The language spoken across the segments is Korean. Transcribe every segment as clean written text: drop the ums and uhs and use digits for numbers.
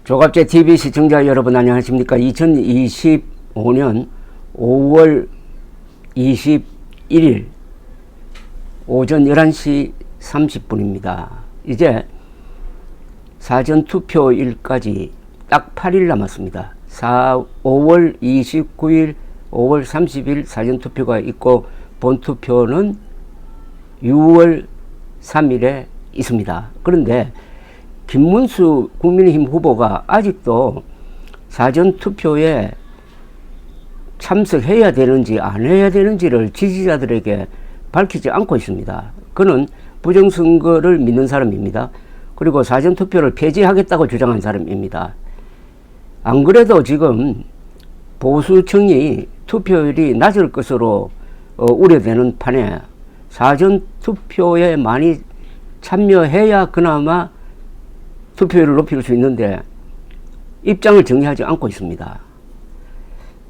조갑제 TV 시청자 여러분 안녕하십니까. 2025년 5월 21일 오전 11시 30분입니다. 이제 사전투표일까지 딱 8일 남았습니다. 5월 29일, 5월 30일 사전투표가 있고 본투표는 6월 3일에 있습니다. 그런데 김문수 국민의힘 후보가 아직도 사전투표에 참석해야 되는지 안 해야 되는지를 지지자들에게 밝히지 않고 있습니다. 그는 부정선거를 믿는 사람입니다. 그리고 사전투표를 폐지하겠다고 주장한 사람입니다. 안 그래도 지금 보수층이 투표율이 낮을 것으로 우려되는 판에 사전투표에 많이 참여해야 그나마 투표율을 높일 수 있는데 입장을 정리하지 않고 있습니다.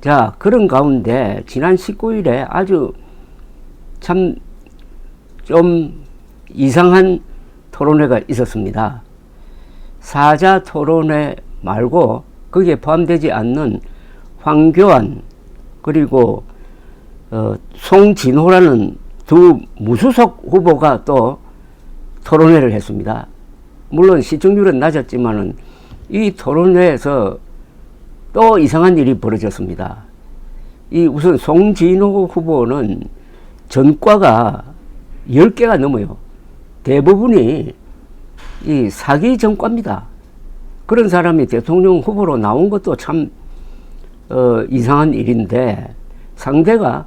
자, 그런 가운데 지난 19일에 아주 참 좀 이상한 토론회가 있었습니다. 사자 토론회 말고 거기에 포함되지 않는 황교안 그리고 송진호라는 두 무소속 후보가 또 토론회를 했습니다. 물론 시청률은 낮았지만은 이 토론회에서 또 이상한 일이 벌어졌습니다. 이 우선 송진호 후보는 전과가 10개가 넘어요. 대부분이 이 사기 전과입니다. 그런 사람이 대통령 후보로 나온 것도 참 이상한 일인데 상대가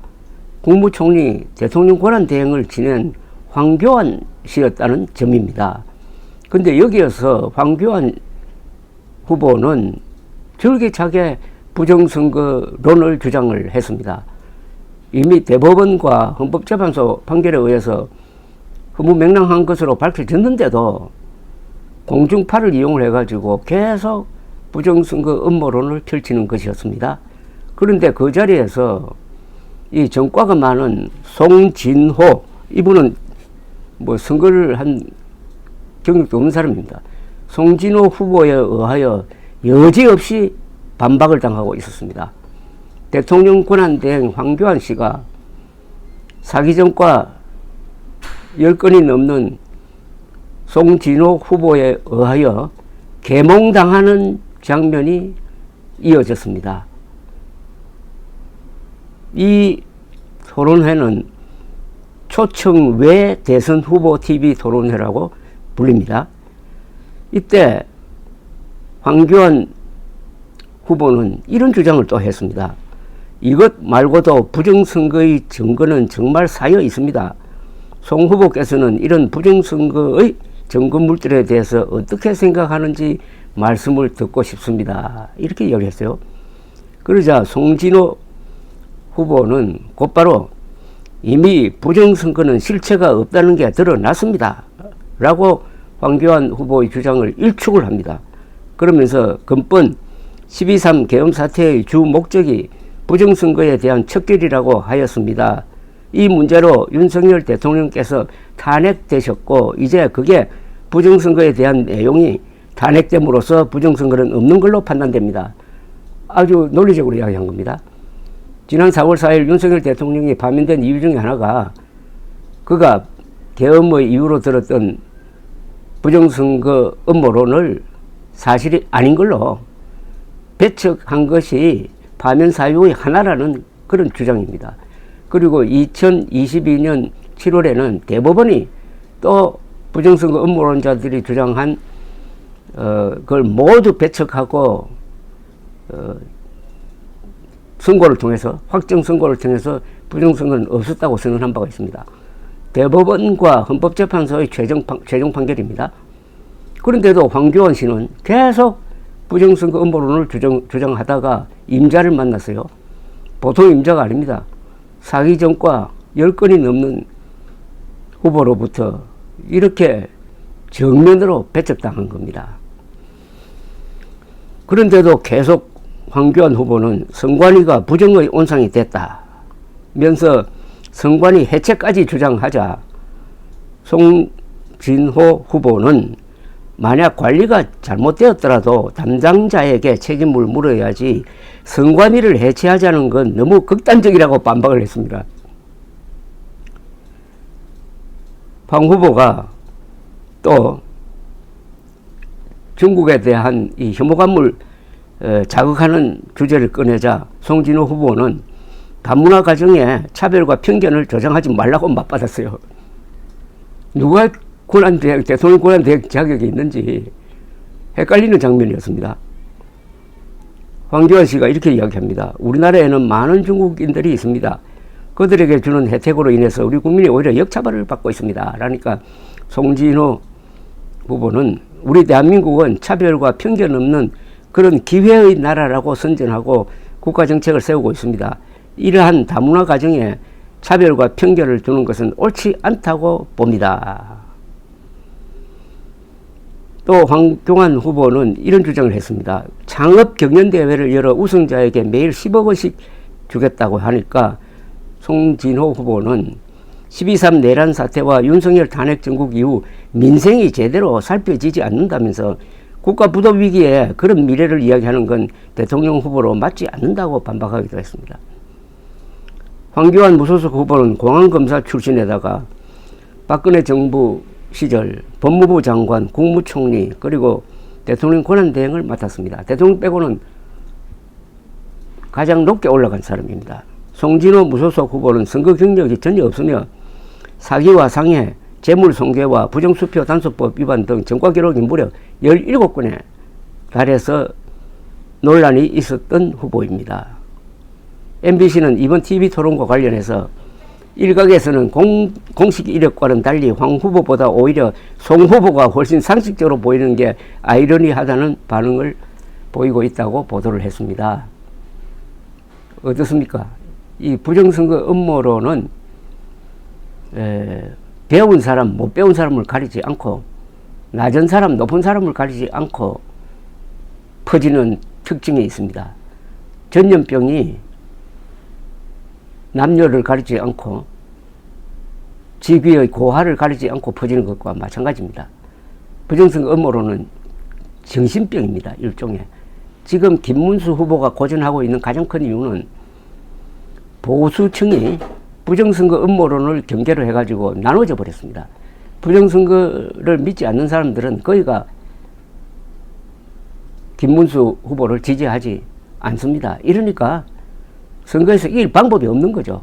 국무총리 대통령 권한대행을 지낸 황교안 씨였다는 점입니다. 근데 여기에서 황교안 후보는 줄기차게 부정선거론을 주장을 했습니다. 이미 대법원과 헌법재판소 판결에 의해서 허무맹랑한 것으로 밝혀졌는데도 공중파를 이용을 해가지고 계속 부정선거 음모론을 펼치는 것이었습니다. 그런데 그 자리에서 이 전과가 많은 송진호, 이분은 뭐 선거를 한 경력도 없는 사람입니다. 송진호 후보에 의하여 여지없이 반박을 당하고 있었습니다. 대통령 권한대행 황교안 씨가 사기 전과 10건이 넘는 송진호 후보에 의하여 계몽당하는 장면이 이어졌습니다. 이 토론회는 초청 외 대선 후보 TV 토론회라고 불립니다. 이때 황교안 후보는 이런 주장을 또 했습니다. 이것 말고도 부정선거의 증거는 정말 쌓여 있습니다. 송 후보께서는 이런 부정선거의 증거 물들에 대해서 어떻게 생각하는지 말씀을 듣고 싶습니다. 이렇게 이야기했어요. 그러자 송진호 후보는 곧바로 이미 부정선거는 실체가 없다는 게 드러났습니다. 라고 황교안 후보의 주장을 일축을 합니다. 그러면서 근본 12.3 계엄 사태의 주 목적이 부정선거에 대한 척결이라고 하였습니다. 이 문제로 윤석열 대통령께서 탄핵되셨고 이제 그게 부정선거에 대한 내용이 탄핵됨으로써 부정선거는 없는 걸로 판단됩니다. 아주 논리적으로 이야기한 겁니다. 지난 4월 4일 윤석열 대통령이 파면된 이유 중에 하나가 그가 계엄의 이유로 들었던 부정선거 음모론을 사실이 아닌 걸로 배척한 것이 파면 사유의 하나라는 그런 주장입니다. 그리고 2022년 7월에는 대법원이 또 부정선거 음모론자들이 주장한 그걸 모두 배척하고 선고를 통해서 확정 선고를 통해서 부정선거는 없었다고 선언한 바가 있습니다. 대법원과 헌법재판소의 최종 판결입니다. 그런데도 황교안 씨는 계속 부정선거 음모론을 주장하다가 임자를 만났어요. 보통 임자가 아닙니다. 사기 전과 10건이 넘는 후보로부터 이렇게 정면으로 배척당한 겁니다. 그런데도 계속 황교안 후보는 선관위가 부정의 온상이 됐다면서 선관위 해체까지 주장하자 송진호 후보는 만약 관리가 잘못되었더라도 담당자에게 책임을 물어야지 선관위를 해체하자는 건 너무 극단적이라고 반박을 했습니다. 황 후보가 또 중국에 대한 이 혐오감을 자극하는 주제를 꺼내자 송진호 후보는 다문화 가정에 차별과 편견을 조장하지 말라고 맞받았어요. 누가 대통령 권한대행 자격이 있는지 헷갈리는 장면이었습니다. 황교안 씨가 이렇게 이야기합니다. 우리나라에는 많은 중국인들이 있습니다. 그들에게 주는 혜택으로 인해서 우리 국민이 오히려 역차별을 받고 있습니다. 그러니까 송진호 후보는 우리 대한민국은 차별과 편견 없는 그런 기회의 나라라고 선전하고 국가정책을 세우고 있습니다. 이러한 다문화 가정에 차별과 편견을 두는 것은 옳지 않다고 봅니다. 또 황교안 후보는 이런 주장을 했습니다. 창업 경연대회를 열어 우승자에게 매일 10억 원씩 주겠다고 하니까 송진호 후보는 12.3 내란 사태와 윤석열 탄핵 정국 이후 민생이 제대로 살펴지지 않는다면서 국가 부도 위기에 그런 미래를 이야기하는 건 대통령 후보로 맞지 않는다고 반박하기도 했습니다. 황교안 무소속 후보는 공안검사 출신에다가 박근혜 정부 시절 법무부 장관, 국무총리 그리고 대통령 권한대행을 맡았습니다. 대통령 빼고는 가장 높게 올라간 사람입니다. 송진호 무소속 후보는 선거 경력이 전혀 없으며 사기와 상해, 재물손괴와 부정수표 단속법 위반 등 전과 기록이 무려 17건에 달해서 논란이 있었던 후보입니다. MBC는 이번 TV토론과 관련해서 일각에서는 공식 이력과는 달리 황 후보보다 오히려 송 후보가 훨씬 상식적으로 보이는 게 아이러니하다는 반응을 보이고 있다고 보도를 했습니다. 어떻습니까? 이 부정선거 음모론은 배운 사람, 못 배운 사람을 가리지 않고 낮은 사람, 높은 사람을 가리지 않고 퍼지는 특징이 있습니다. 전염병이 남녀를 가리지 않고 직위의 고하를 가리지 않고 퍼지는 것과 마찬가지입니다. 부정선거 음모론은 정신병입니다. 일종의. 지금 김문수 후보가 고전하고 있는 가장 큰 이유는 보수층이 부정선거 음모론을 경계로 해가지고 나눠져 버렸습니다. 부정선거를 믿지 않는 사람들은 거의가 김문수 후보를 지지하지 않습니다. 이러니까 선거에서 이길 방법이 없는 거죠.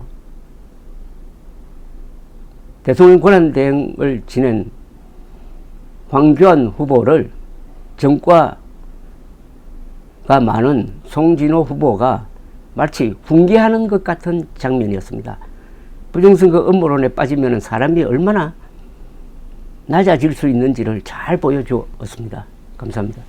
대통령 권한대행을 지낸 황교안 후보를 전과가 많은 송진호 후보가 마치 훈계하는 것 같은 장면이었습니다. 부정선거 음모론에 빠지면 사람이 얼마나 낮아질 수 있는지를 잘 보여주었습니다. 감사합니다.